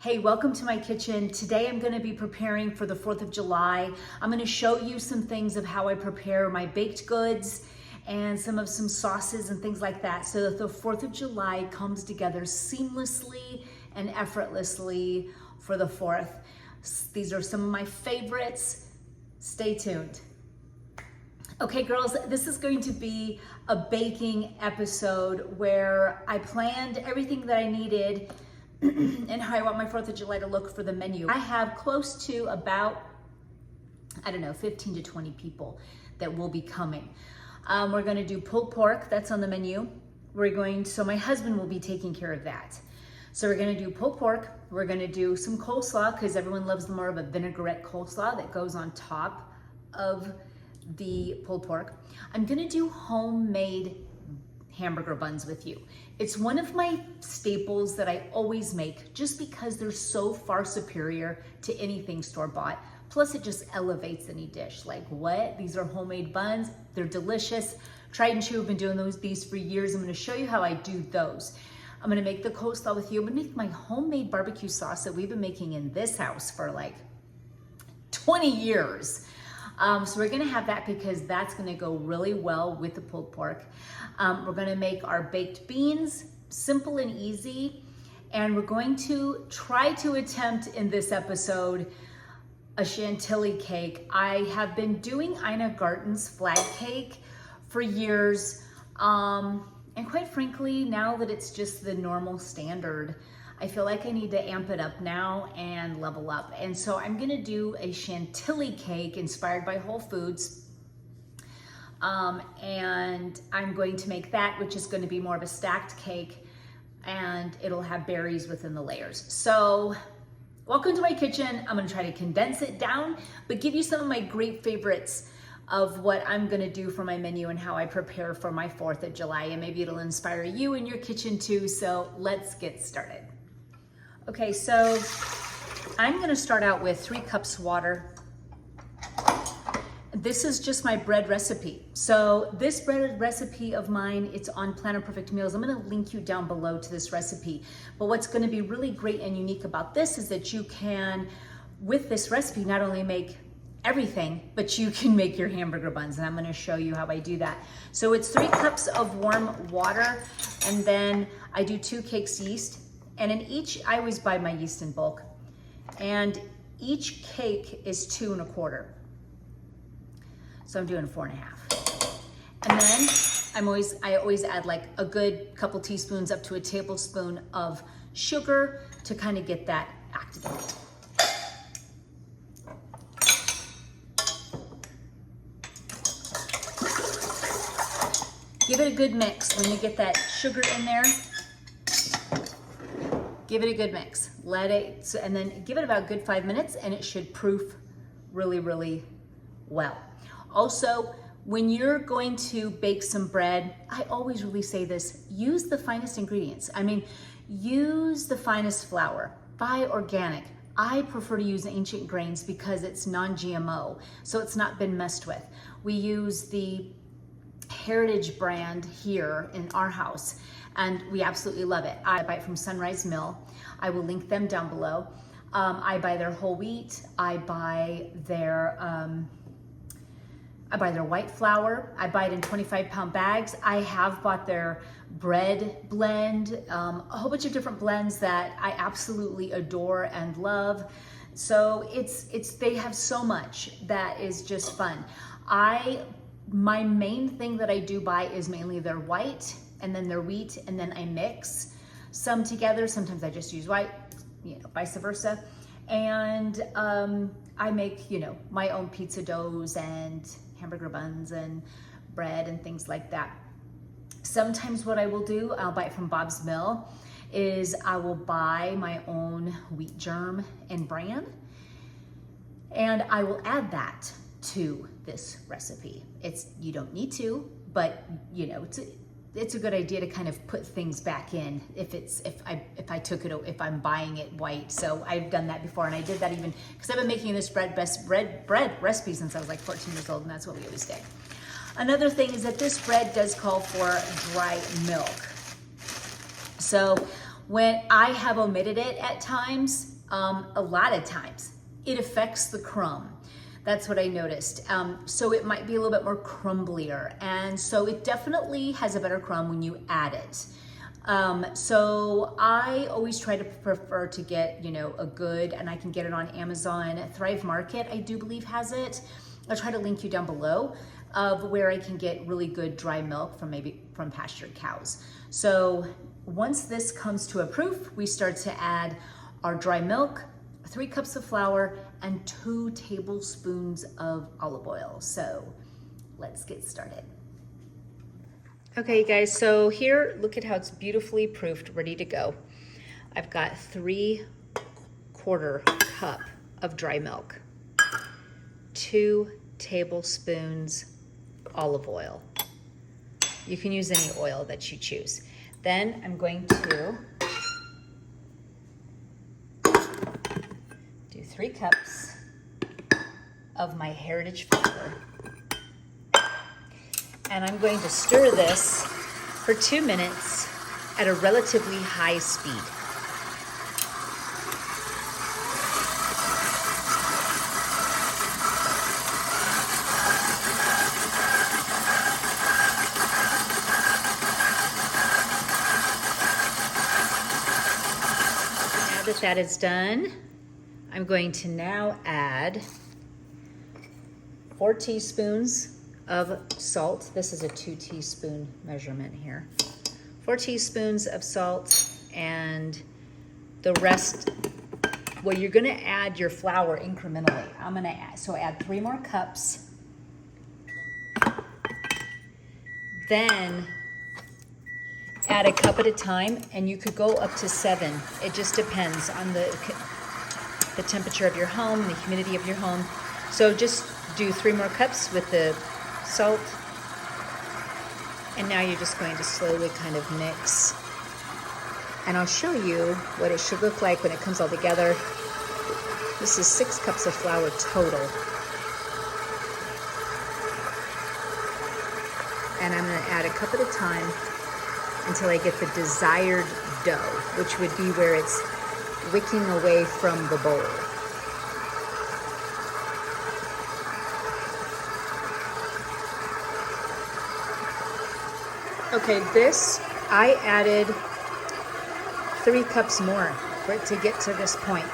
Hey, welcome to my kitchen. Today I'm going to be preparing for the 4th of July. I'm going to show you some things of how I prepare my baked goods and some sauces and things like that so that the 4th of July comes together seamlessly and effortlessly for the 4th. These are some of my favorites. Stay tuned. Okay, girls, this is going to be a baking episode where I planned everything that I needed and how I want my 4th of July to look for the menu. I have close to about, 15 to 20 people that will be coming. We're gonna do pulled pork, that's on the menu. So my husband will be taking care of that. So we're gonna do pulled pork, we're gonna do some coleslaw, because everyone loves more of a vinaigrette coleslaw that goes on top of the pulled pork. I'm gonna do homemade hamburger buns with you. It's one of my staples that I always make just because they're so far superior to anything store-bought. Plus it just elevates any dish. Like what? These are homemade buns. They're delicious. Tried and true, I've been doing these for years. I'm gonna show you how I do those. I'm gonna make the coleslaw with you. I'm gonna make my homemade barbecue sauce that we've been making in this house for like 20 years. So we're gonna have that because that's gonna go really well with the pulled pork. We're gonna make our baked beans, simple and easy. And we're going to try to attempt in this episode a Chantilly cake. I have been doing Ina Garten's flag cake for years. And quite frankly, now that it's just the normal standard, I feel like I need to amp it up now and level up. And so I'm gonna do a Chantilly cake inspired by Whole Foods. And I'm going to make that, which is gonna be more of a stacked cake, and it'll have berries within the layers. So welcome to my kitchen. I'm gonna try to condense it down, but give you some of my great favorites of what I'm gonna do for my menu and how I prepare for my 4th of July. And maybe it'll inspire you in your kitchen too. So let's get started. Okay, so I'm gonna start out with 3 cups water. This is just my bread recipe. So this bread recipe of mine, it's on Planner Perfect Meals. I'm gonna link you down below to this recipe. But what's gonna be really great and unique about this is that you can, with this recipe, not only make everything, but you can make your hamburger buns, and I'm gonna show you how I do that. So it's 3 cups of warm water, and then I do 2 cakes yeast. And in each, I always buy my yeast in bulk. And each cake is 2 1/4. So I'm doing 4 1/2. And then I always add like a good couple teaspoons up to a tablespoon of sugar to kind of get that activated. Give it a good mix when you get that sugar in there. Give it a good mix. And then give it about a good 5 minutes, and it should proof really, really well. Also, when you're going to bake some bread, I always really say this, use the finest ingredients. I mean, use the finest flour, buy organic. I prefer to use ancient grains because it's non-GMO, so it's not been messed with. We use the Heritage brand here in our house, and we absolutely love it. I buy it from Sunrise Mill. I will link them down below. I buy their whole wheat. I buy their white flour. I buy it in 25-pound bags. I have bought their bread blend, a whole bunch of different blends that I absolutely adore and love. So they have so much that is just fun. My main thing that I do buy is mainly their white and then their wheat, and then I mix some together. Sometimes I just use white, vice versa. And I make, my own pizza doughs and hamburger buns and bread and things like that. Sometimes what I will do, I'll buy it from Bob's Mill, is I will buy my own wheat germ and bran, and I will add that to this recipe. You don't need to, but it's a good idea to kind of put things back in if I'm buying it white. So I've done that before, and I did that even because I've been making this bread recipe since I was like 14 years old, and that's what we always did. Another thing is that this bread does call for dry milk. So When I have omitted it at times, a lot of times, it affects the crumb. That's what I noticed. So it might be a little bit more crumblier. And so it definitely has a better crumb when you add it. So I always try to prefer to get, you know, a good, and I can get it on Amazon. Thrive Market, I do believe, has it. I'll try to link you down below of where I can get really good dry milk from pastured cows. So once this comes to a proof, we start to add our dry milk, 3 cups of flour, and 2 tablespoons of olive oil. So let's get started. Okay, guys, so here, look at how it's beautifully proofed, ready to go. I've got 3/4 cup of dry milk, 2 tablespoons olive oil. You can use any oil that you choose. Then I'm going to do 3 cups of my heritage flour. And I'm going to stir this for 2 minutes at a relatively high speed. Now that is done, I'm going to now add 4 teaspoons of salt. This is a 2 teaspoon measurement here. 4 teaspoons of salt, and the rest, well, you're gonna add your flour incrementally. I'm gonna add 3 more cups. Then add a cup at a time, and you could go up to 7. It just depends on the temperature of your home, the humidity of your home. So just do 3 more cups with the salt, and now you're just going to slowly kind of mix, and I'll show you what it should look like when it comes all together. This is 6 cups of flour total, and I'm going to add a cup at a time until I get the desired dough, which would be where it's wicking away from the bowl. Okay, this, I added 3 cups more for it to get to this point.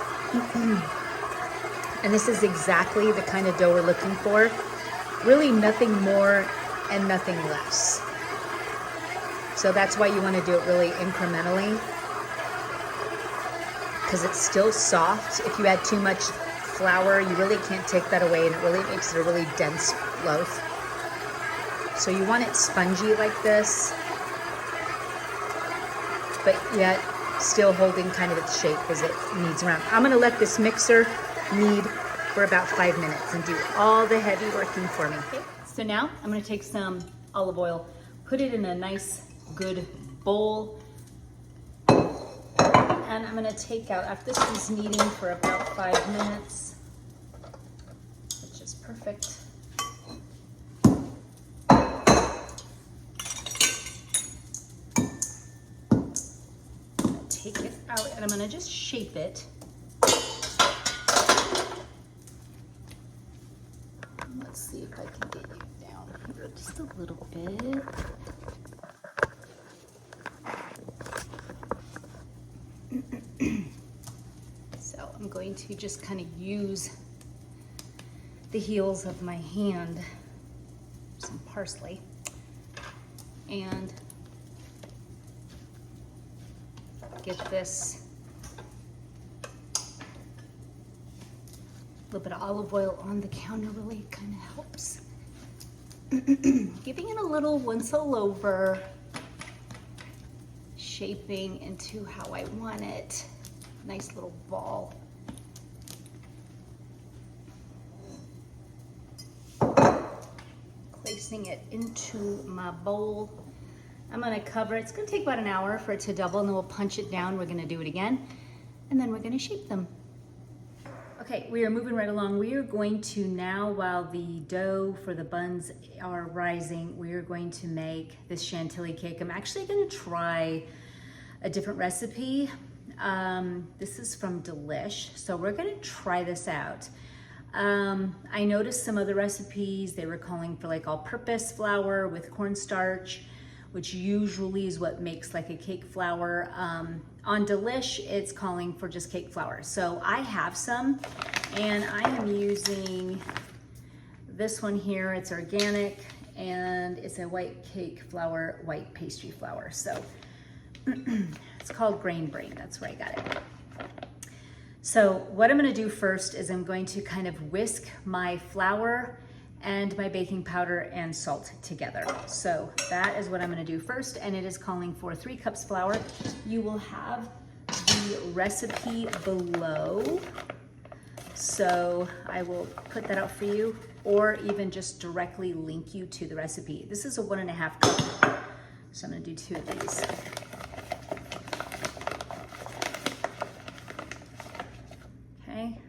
And this is exactly the kind of dough we're looking for. Really nothing more and nothing less. So that's why you want to do it really incrementally, because it's still soft. If you add too much flour, you really can't take that away, and it really makes it a really dense loaf. So you want it spongy like this, but yet still holding kind of its shape as it kneads around. I'm gonna let this mixer knead for about 5 minutes and do all the heavy working for me. Okay. So now I'm gonna take some olive oil, put it in a nice, good bowl, and I'm gonna take out, after this is kneading for about 5 minutes, which is perfect. Take it out, and I'm gonna just shape it. Let's see if I can get you down here just a little bit. So I'm going to just kind of use the heels of my hand, some parsley, and get this little bit of olive oil on the counter really kind of helps. Giving it a little once all over, shaping into how I want it. Nice little ball. Placing it into my bowl. I'm gonna cover it. It's gonna take about an hour for it to double, and then we'll punch it down. We're gonna do it again, and then we're gonna shape them. Okay, we are moving right along. We are going to now, while the dough for the buns are rising, we are going to make this Chantilly cake. I'm actually gonna try a different recipe. This is from Delish, so we're gonna try this out. I noticed some other recipes, they were calling for like all-purpose flour with cornstarch, which usually is what makes like a cake flour. On Delish, it's calling for just cake flour. So I have some, and I am using this one here. It's organic, and it's a white cake flour, white pastry flour. So it's called Grain Brain, that's where I got it. So what I'm gonna do first is I'm going to kind of whisk my flour and my baking powder and salt together. So that is what I'm gonna do first, and it is calling for 3 cups flour. You will have the recipe below, so I will put that out for you, or even just directly link you to the recipe. This is a 1.5 cup, so I'm gonna do 2 of these. Okay.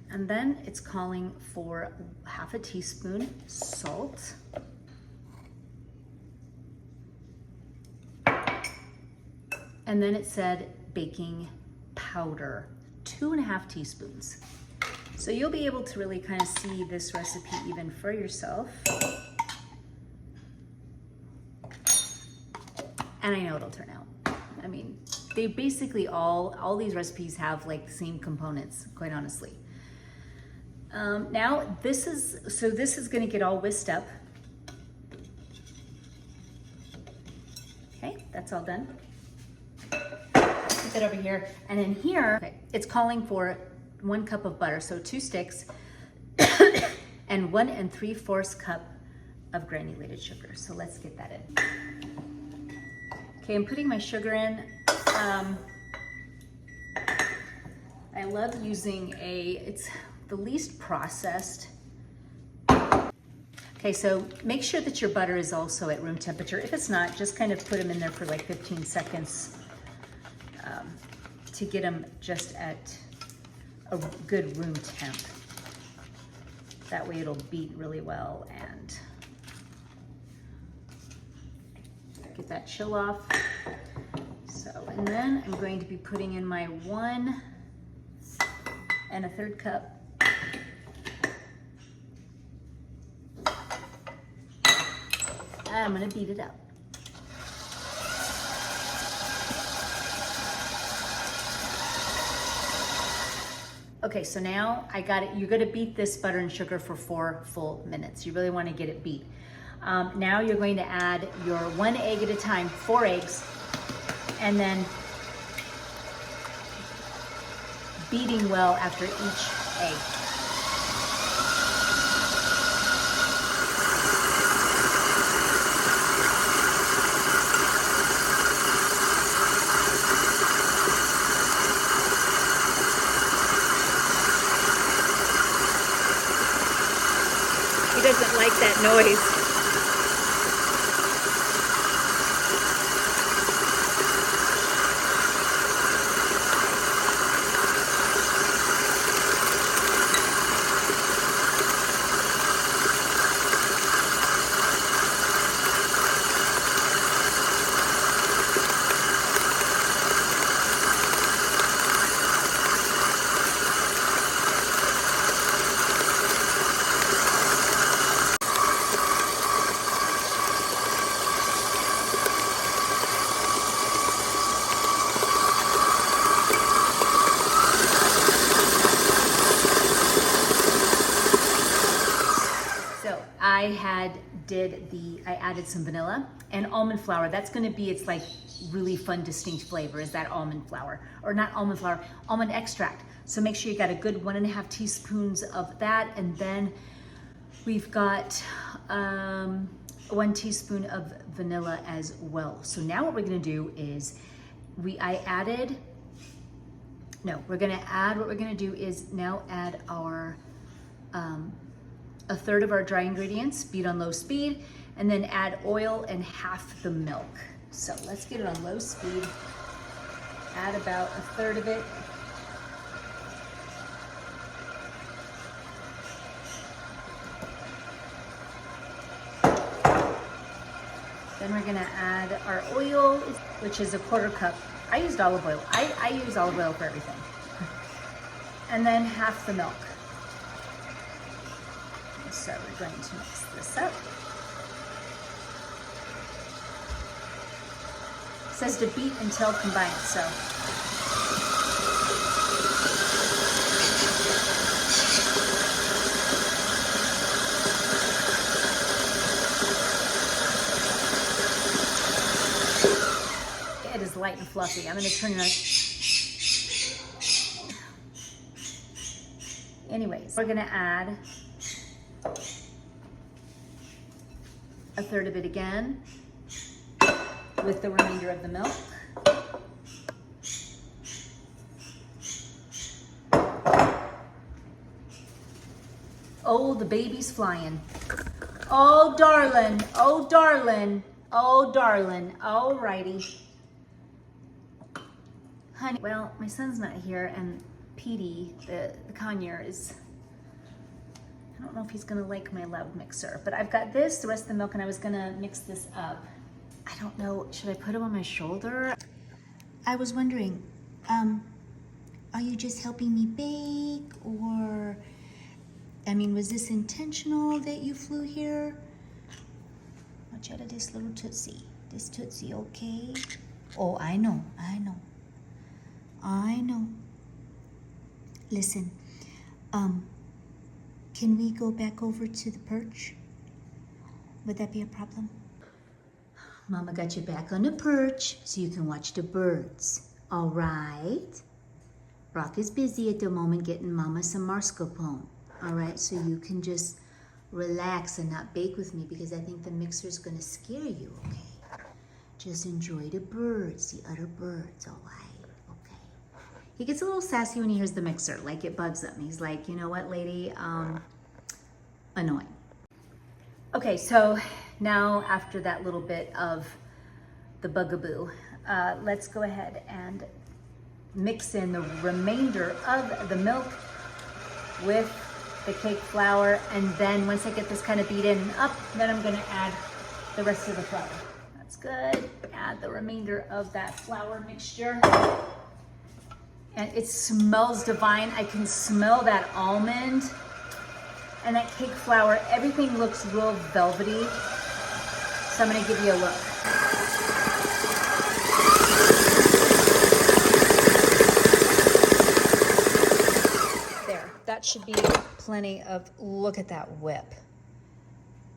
And then it's calling for 1/2 teaspoon salt. And then it said baking powder, 2.5 teaspoons. So you'll be able to really kind of see this recipe even for yourself. And I know it'll turn out. I mean, they basically all these recipes have like the same components, quite honestly. Now this is gonna get all whisked up. Okay, that's all done. Put that over here. And in here, okay, it's calling for 1 cup of butter, so 2 sticks, and 1 3/4 cup of granulated sugar. So let's get that in. Okay, I'm putting my sugar in. I love using it's the least processed. Okay, so make sure that your butter is also at room temperature. If it's not, just kind of put them in there for like 15 seconds to get them just at a good room temp. That way it'll beat really well and get that chill off. So, and then I'm going to be putting in my 1 1/3 cup. I'm gonna beat it up. Okay, so now I got it. You're gonna beat this butter and sugar for 4 full minutes. You really wanna get it beat. Now you're going to add your 1 egg at a time, 4 eggs, and then beating well after each egg. He doesn't like that noise. I added some vanilla and almond flour. That's gonna be its like really fun, distinct flavor is that almond flour, or not almond flour, almond extract. So make sure you got a good 1.5 teaspoons of that. And then we've got 1 teaspoon of vanilla as well. So now what we're gonna do is what we're gonna do is now add our, 1/3 of our dry ingredients, beat on low speed, and then add oil and half the milk. So let's get it on low speed. Add about 1/3 of it. Then we're gonna add our oil, which is a 1/4 cup. I used olive oil. I use olive oil for everything. And then half the milk. So we're going to mix this up. It says to beat until combined, so. It is light and fluffy. I'm gonna turn it on. Anyways, we're gonna add 1/3 of it again with the remainder of the milk. Oh, the baby's flying. Oh, darling. Oh, darling. Oh, darling. Alrighty. Honey, well, my son's not here, and Petey, the conure, is, I don't know if he's gonna like my loud mixer, but I've got this, the rest of the milk, and I was gonna mix this up. I don't know, should I put him on my shoulder? I was wondering, are you just helping me bake, or, I mean, was this intentional that you flew here? Watch out of this little Tootsie. This Tootsie, okay? Oh, I know. Listen, can we go back over to the perch? Would that be a problem? Mama got you back on the perch so you can watch the birds. All right? Brock is busy at the moment getting Mama some mascarpone. All right, so you can just relax and not bake with me because I think the mixer is gonna scare you, okay? Just enjoy the birds, the other birds, all right? He gets a little sassy when he hears the mixer, like it bugs him. He's like, you know what, lady, annoying. Okay, so now after that little bit of the bugaboo, let's go ahead and mix in the remainder of the milk with the cake flour. And then once I get this kind of beaten up, then I'm gonna add the rest of the flour. That's good. Add the remainder of that flour mixture. And it smells divine. I can smell that almond and that cake flour. Everything looks real velvety. So I'm gonna give you a look. There, that should be plenty of, look at that whip.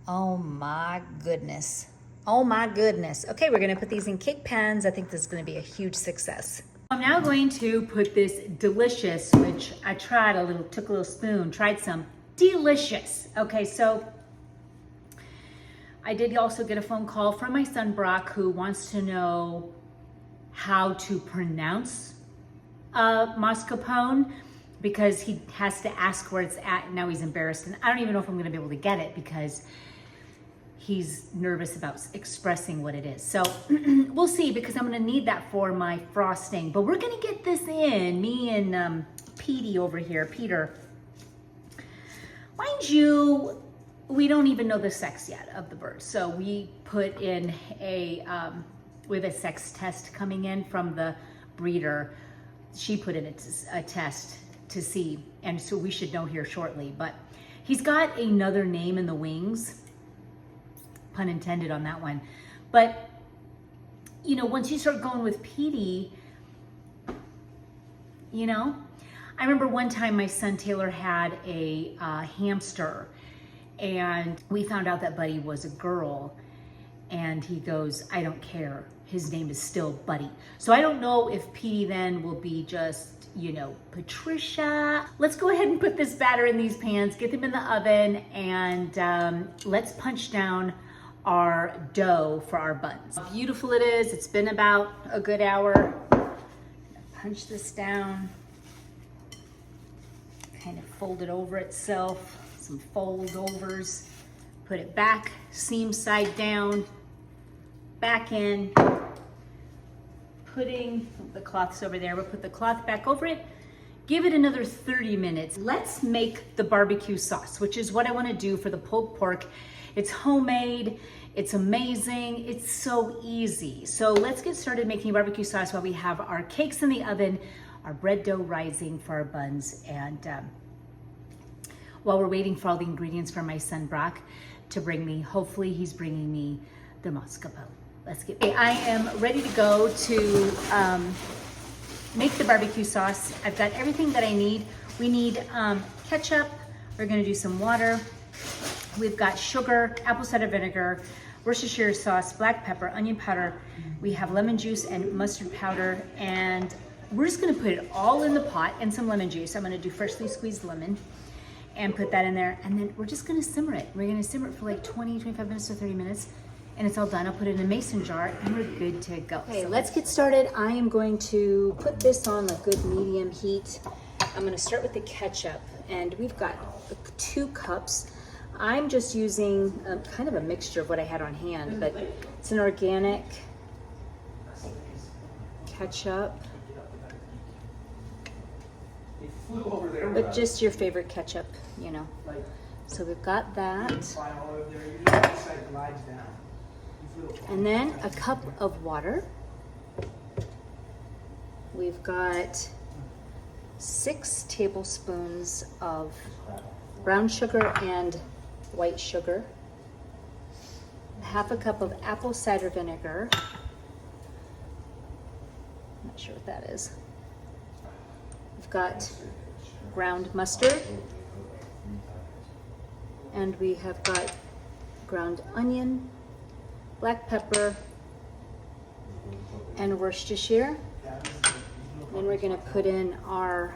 Oh my goodness. Oh my goodness. Okay, we're gonna put these in cake pans. I think this is gonna be a huge success. I'm now going to put this delicious, which I tried a little, took a little spoon, tried some, delicious. Okay, so I did also get a phone call from my son Brock, who wants to know how to pronounce mascarpone, because he has to ask where it's at. Now he's embarrassed, and I don't even know if I'm gonna be able to get it because he's nervous about expressing what it is. So we'll see, because I'm gonna need that for my frosting. But we're gonna get this in, me and Petey over here, Peter. Mind you, we don't even know the sex yet of the bird. So we put in we have a sex test coming in from the breeder. She put in a test to see, and so we should know here shortly. But he's got another name in the wings, pun intended on that one. But, you know, once you start going with Petey, you know, I remember one time my son Taylor had a hamster, and we found out that Buddy was a girl, and he goes, I don't care. His name is still Buddy. So I don't know if Petey then will be just, you know, Patricia. Let's go ahead and put this batter in these pans, get them in the oven, and let's punch down our dough for our buns. How beautiful it is. It's been about a good hour. Punch this down, kind of fold it over itself, some fold overs, put it back, seam side down, back in, putting the cloths over there. We'll put the cloth back over it, give it another 30 minutes. Let's make the barbecue sauce, which is what I want to do for the pulled pork. It's homemade, it's amazing, it's so easy. So let's get started making barbecue sauce while we have our cakes in the oven, our bread dough rising for our buns, and while we're waiting for all the ingredients for my son Brock to bring me, hopefully he's bringing me the mascarpone. Let's get, I am ready to go to make the barbecue sauce. I've got everything that I need. We need ketchup, we're gonna do some water. We've got sugar, apple cider vinegar, Worcestershire sauce, black pepper, onion powder. We have lemon juice and mustard powder, and we're just gonna put it all in the pot, and some lemon juice. I'm gonna do freshly squeezed lemon and put that in there, and then we're just gonna simmer it. We're gonna simmer it for like 20, 25 minutes to 30 minutes, and it's all done. I'll put it in a mason jar, and we're good to go. Okay, so let's get started. I am going to put this on a good medium heat. I'm gonna start with the ketchup, and we've got 2 cups. I'm just using kind of a mixture of what I had on hand, but it's an organic ketchup. But just your favorite ketchup, you know. So we've got that. And then a cup of water. We've got 6 tablespoons of brown sugar and white sugar. Half a cup of apple cider vinegar. I'm not sure what that is. We've got ground mustard, and we have got ground onion, black pepper, and Worcestershire. Then we're gonna put in our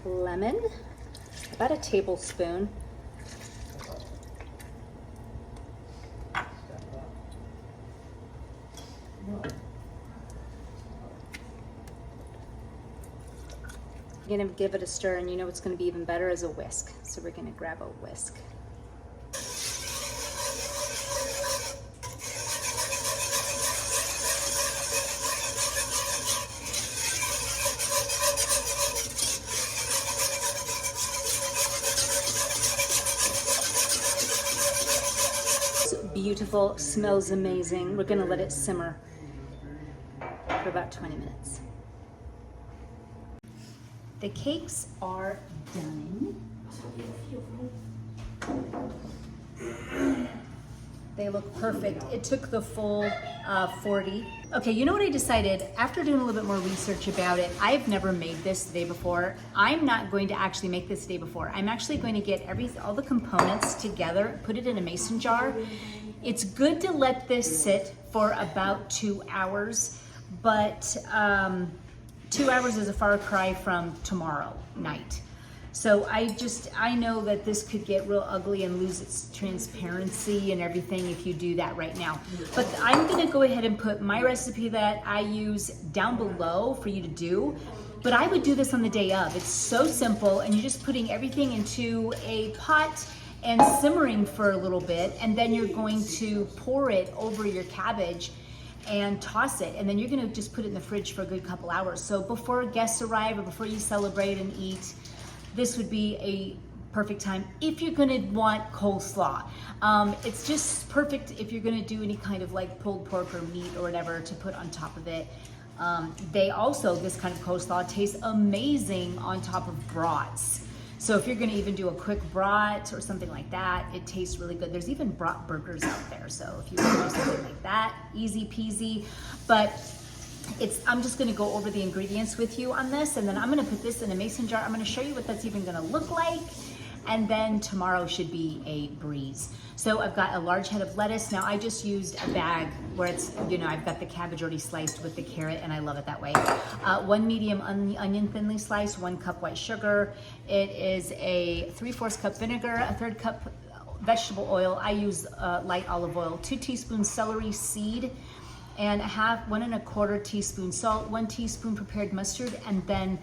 lemon, about a tablespoon. You're gonna give it a stir, and you know what's gonna be even better is a whisk. So we're gonna grab a whisk. It's beautiful, smells amazing. We're gonna let it simmer for about 20 minutes. The cakes are done. They look perfect. It took the full 40. Okay, you know what I decided? After doing a little bit more research about it, I've never made this the day before. I'm not going to actually make this the day before. I'm actually going to get all the components together, put it in a mason jar. It's good to let this sit for about 2 hours, but 2 hours is a far cry from tomorrow night. So I know that this could get real ugly and lose its transparency and everything if you do that right now. But I'm gonna go ahead and put my recipe that I use down below for you to do. But I would do this on the day of. It's so simple, and you're just putting everything into a pot and simmering for a little bit, and then you're going to pour it over your cabbage and toss it, and then you're gonna just put it in the fridge for a good couple hours. So before guests arrive or before you celebrate and eat, this would be a perfect time if you're gonna want coleslaw. It's just perfect if you're gonna do any kind of like pulled pork or meat or whatever to put on top of it. This kind of coleslaw tastes amazing on top of brats. So if you're gonna even do a quick brat or something like that, it tastes really good. There's even brat burgers out there. So if you want to do something like that, easy peasy. But I'm just gonna go over the ingredients with you on this, and then I'm gonna put this in a mason jar. I'm gonna show you what that's even gonna look like. And then tomorrow should be a breeze. So I've got a large head of lettuce. Now I just used a bag where it's, I've got the cabbage already sliced with the carrot, and I love it that way. 1 medium onion thinly sliced, 1 cup white sugar. It is a 3/4 cup vinegar, a 1/3 cup vegetable oil. I use light olive oil, 2 teaspoons celery seed, and 1 1/4 teaspoon salt, 1 teaspoon prepared mustard, and then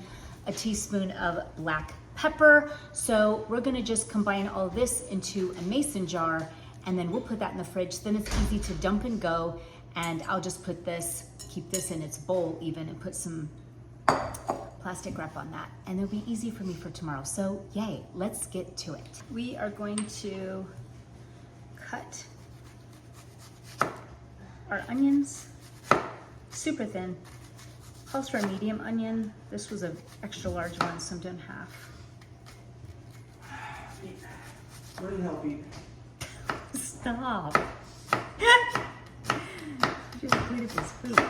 a teaspoon of black pepper. So we're gonna just combine all this into a mason jar, and then we'll put that in the fridge. Then it's easy to dump and go, and I'll just keep this in its bowl even, and put some plastic wrap on that, and it'll be easy for me for tomorrow. So yay, let's get to it. We are going to cut our onions super thin. Calls for a medium onion. This was an extra large one, so I'm doing half. Let me help you. Stop. Just clean up his food.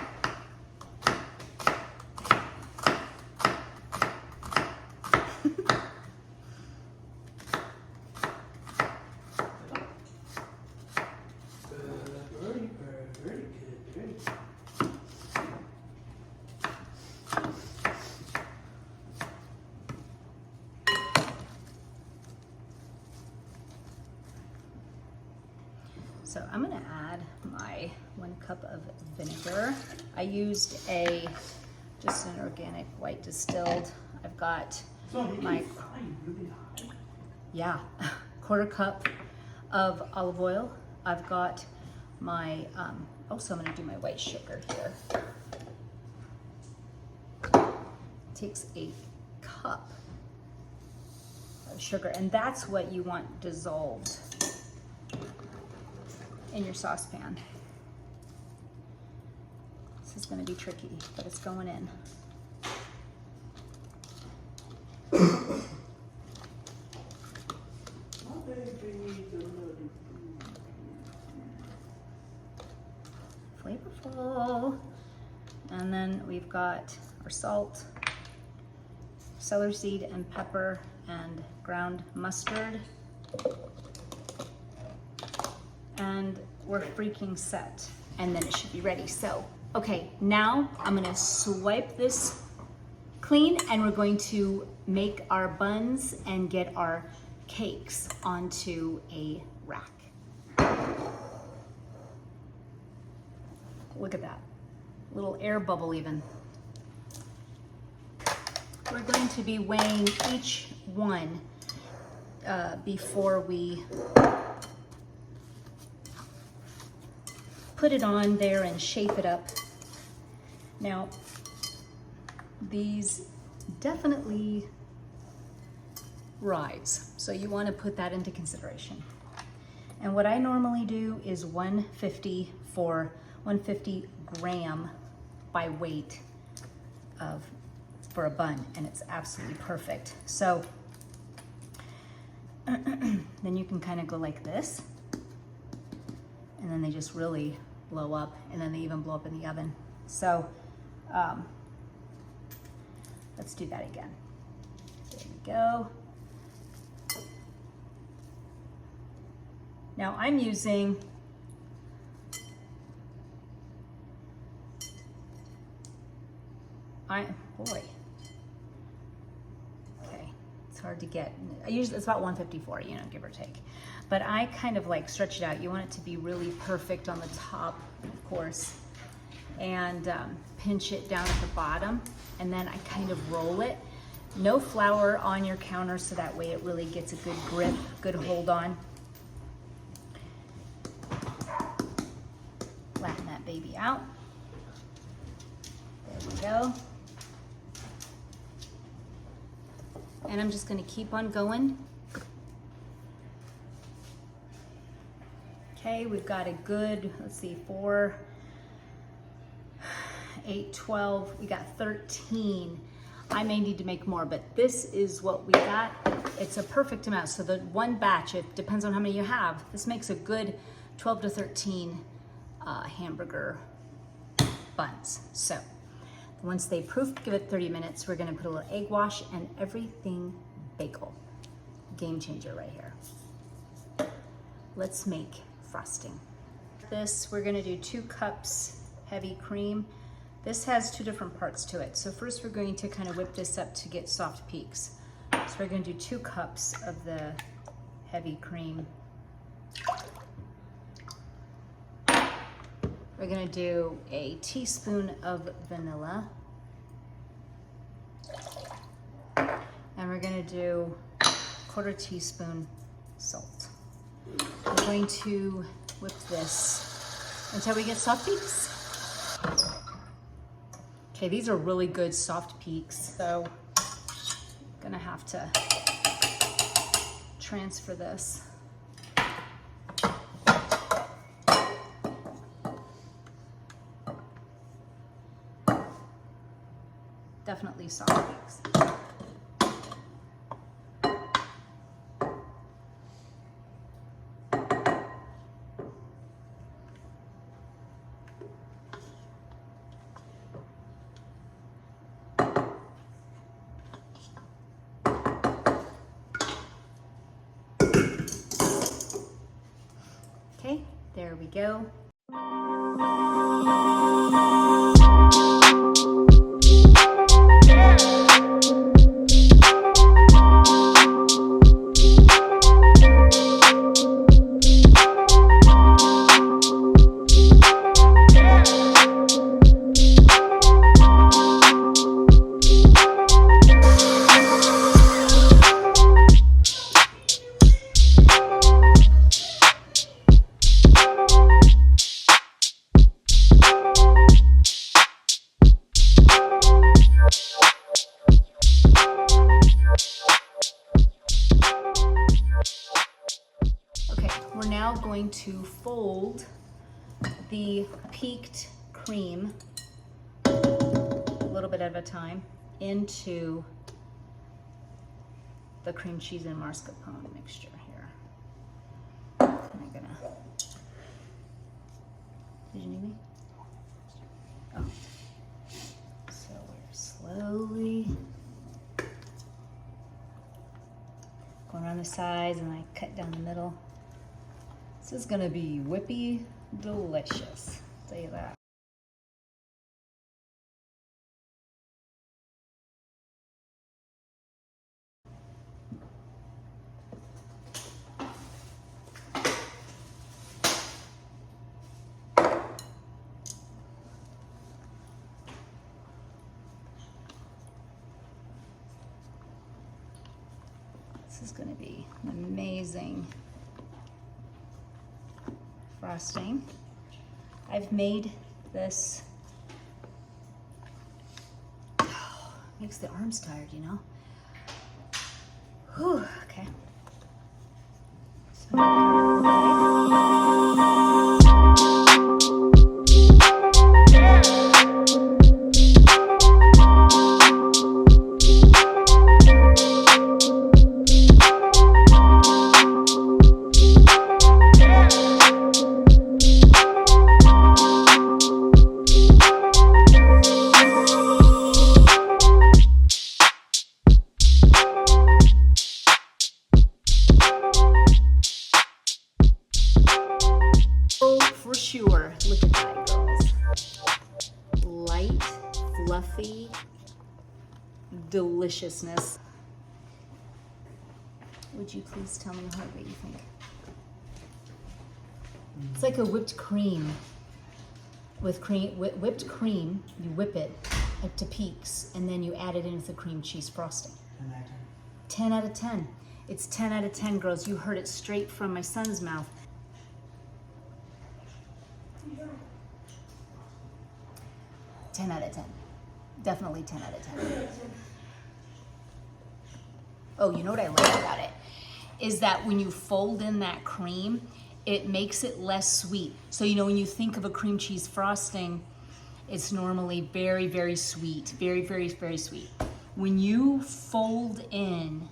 So I'm gonna add my 1 cup of vinegar. I used just an organic white distilled. I've got my, yeah, 1/4 cup of olive oil. I've got my, also I'm gonna do my white sugar here. Takes a cup of sugar, and that's what you want dissolved in your saucepan. This is going to be tricky, but it's going in. Flavorful. And then we've got our salt, celery seed and pepper, and ground mustard. And we're freaking set. And then it should be ready. So, okay, now I'm gonna swipe this clean, and we're going to make our buns and get our cakes onto a rack. Look at that, little air bubble even. We're going to be weighing each one before we put it on there and shape it up. Now, these definitely rise, so you want to put that into consideration. And what I normally do is 150 gram by weight for a bun, and it's absolutely perfect. So then you can kind of go like this, and then they just really blow up, and then they even blow up in the oven. So let's do that again. There we go. Now I'm using boy. Okay, it's hard to get. I usually it's about 154, you know, give or take. But I kind of like stretch it out. You want it to be really perfect on the top, of course, and pinch it down at the bottom, and then I kind of roll it. No flour on your counter, so that way it really gets a good grip, good hold on. Flatten that baby out. There we go. And I'm just gonna keep on going. Okay, we've got a good, let's see, 4, 8, 12, we got 13. I may need to make more, but this is what we got. It's a perfect amount. So the one batch, it depends on how many you have. This makes a good 12 to 13 hamburger buns. So once they proof, give it 30 minutes. We're gonna put a little egg wash and everything bagel. Game changer right here. Let's make frosting. This, we're gonna do 2 cups heavy cream. This has 2 different parts to it. So first we're going to kind of whip this up to get soft peaks. So we're gonna do 2 cups of the heavy cream. We're gonna do a teaspoon of vanilla. And we're gonna do 1/4 teaspoon salt. We're going to whip this until we get soft peaks. Okay, these are really good soft peaks, so gonna have to transfer this. Definitely soft peaks. Okay, there we go. We're now going to fold the peaked cream a little bit at a time into the cream cheese and mascarpone mixture here. And I'm gonna, did you need me? Oh. So we're slowly going around the sides and I cut down the middle. This is gonna be whippy delicious, I'll tell you that. This is gonna be an amazing frosting. I've made this, makes the arms tired, you know? Whew, okay. For sure, look at that, girls. Light, fluffy deliciousness. Would you please tell me what you think? It's like a whipped cream. With whipped cream, you whip it up to peaks, and then you add it in with the cream cheese frosting. 10 out of 10. It's 10 out of 10, girls. You heard it straight from my son's mouth. 10 out of 10. Definitely 10 out of 10. Oh, you know what I like about it? Is that when you fold in that cream, it makes it less sweet. So, you know, when you think of a cream cheese frosting, it's normally very, very sweet. Very, very, very sweet. When you fold in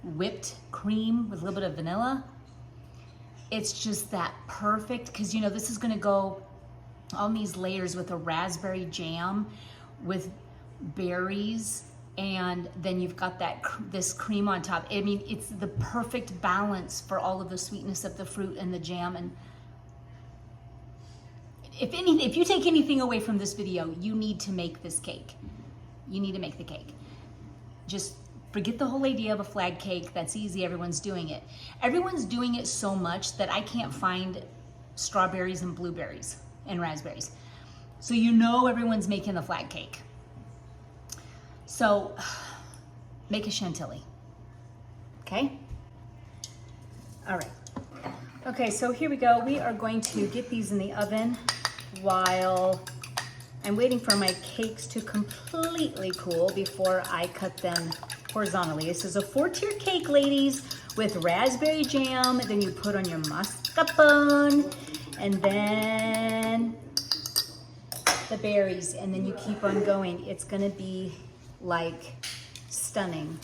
whipped cream with a little bit of vanilla, it's just that perfect, because, you know, this is gonna go on these layers with a raspberry jam with berries, and then you've got that this cream on top. I mean, it's the perfect balance for all of the sweetness of the fruit and the jam. And if you take anything away from this video, you need to make this cake. You need to make the cake. Just forget the whole idea of a flag cake. That's easy, everyone's doing it. Everyone's doing it so much that I can't find strawberries and blueberries and raspberries. So you know everyone's making the flag cake. So make a Chantilly, okay? All right. Okay, so here we go. We are going to get these in the oven while I'm waiting for my cakes to completely cool before I cut them horizontally. This is a 4-tier cake, ladies, with raspberry jam. Then you put on your mascarpone, and then the berries, and then you keep on going. It's gonna be like stunning.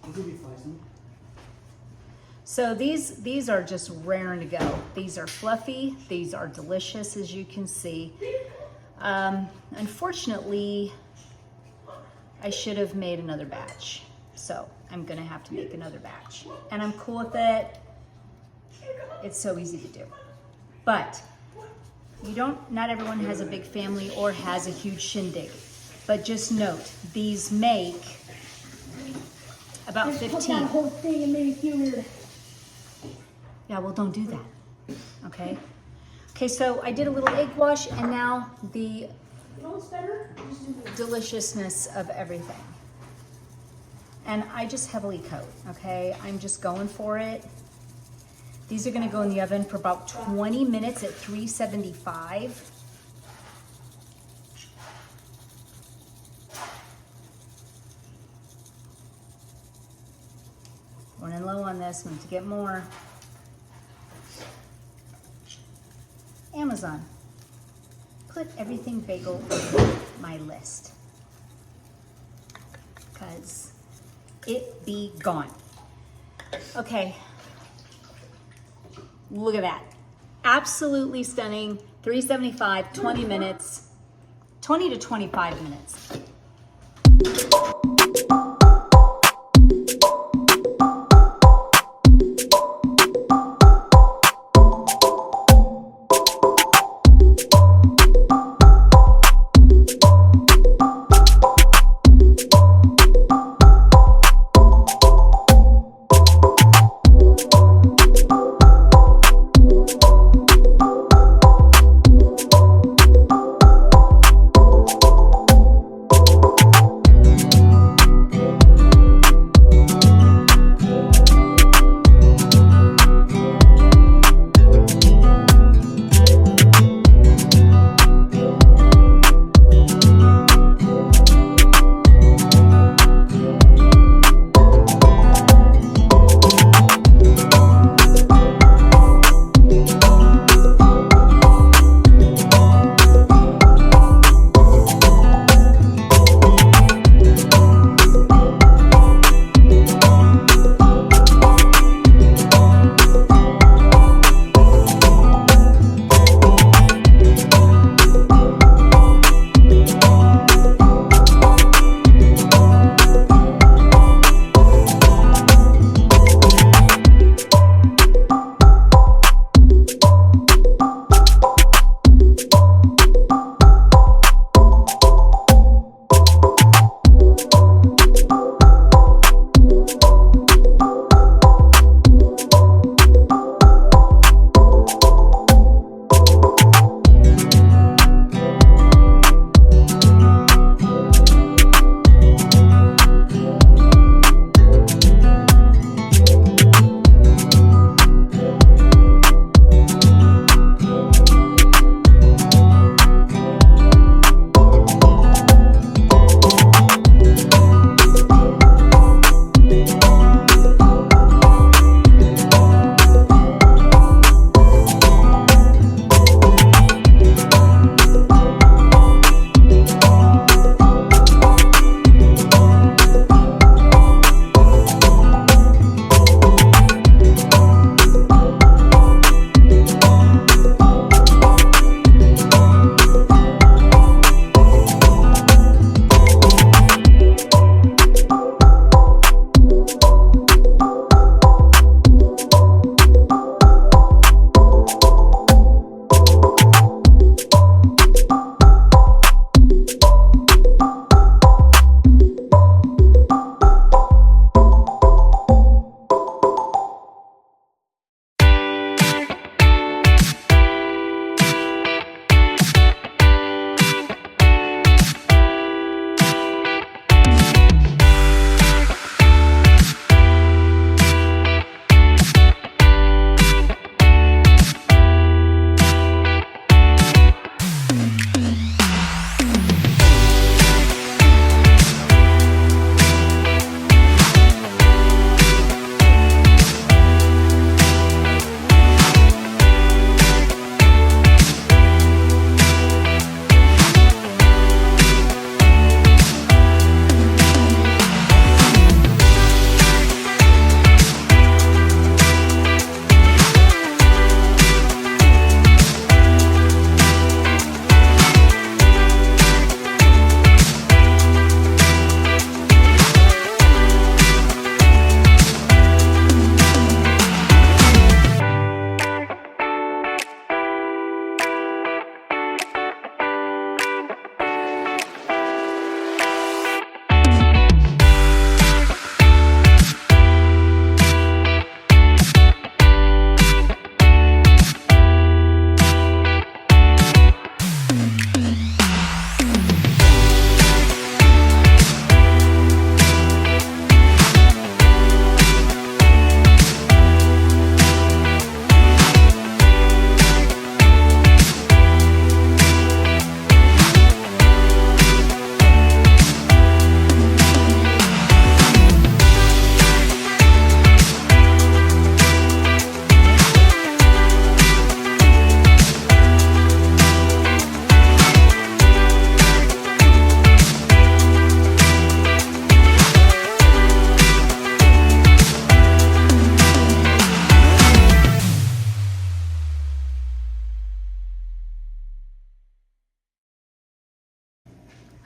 I'll give you 5 cents. So these are just raring to go. These are fluffy. These are delicious, as you can see. Unfortunately, I should have made another batch. So I'm gonna have to make another batch. And I'm cool with it. It's so easy to do. But not everyone has a big family or has a huge shindig. But just note, these make about 15. Put that whole thing and make it feel weird. Yeah, well, don't do that, okay? Okay, so I did a little egg wash, and now the You know what's better? Just do this. deliciousness of everything. And I just heavily coat, okay? I'm just going for it. These are gonna go in the oven for about 20 minutes at 375. Running low on this, need to get more. Amazon, put everything bagel on my list, because it be gone. Okay, look at that. Absolutely stunning, 375, 20 minutes, 20 to 25 minutes.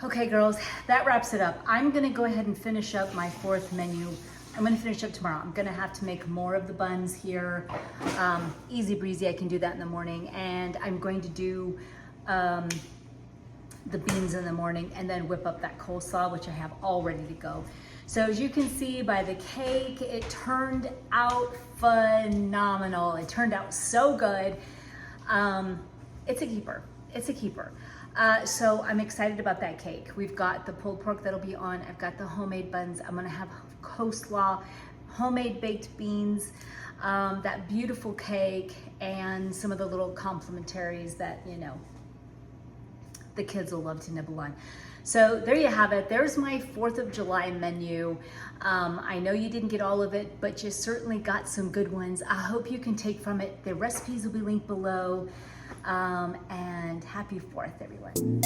Okay, girls, that wraps it up. I'm gonna go ahead and finish up my fourth menu. I'm gonna finish up tomorrow. I'm gonna have to make more of the buns here. Easy breezy, I can do that in the morning. And I'm going to do the beans in the morning and then whip up that coleslaw, which I have all ready to go. So as you can see by the cake, it turned out phenomenal. It turned out so good. It's a keeper, it's a keeper. So I'm excited about that cake. We've got the pulled pork that'll be on. I've got the homemade buns. I'm gonna have coleslaw, homemade baked beans, that beautiful cake, and some of the little complimentaries that, you know, the kids will love to nibble on. So there you have it. There's my 4th of July menu. I know you didn't get all of it, but you certainly got some good ones. I hope you can take from it. The recipes will be linked below. And happy 4th, everyone.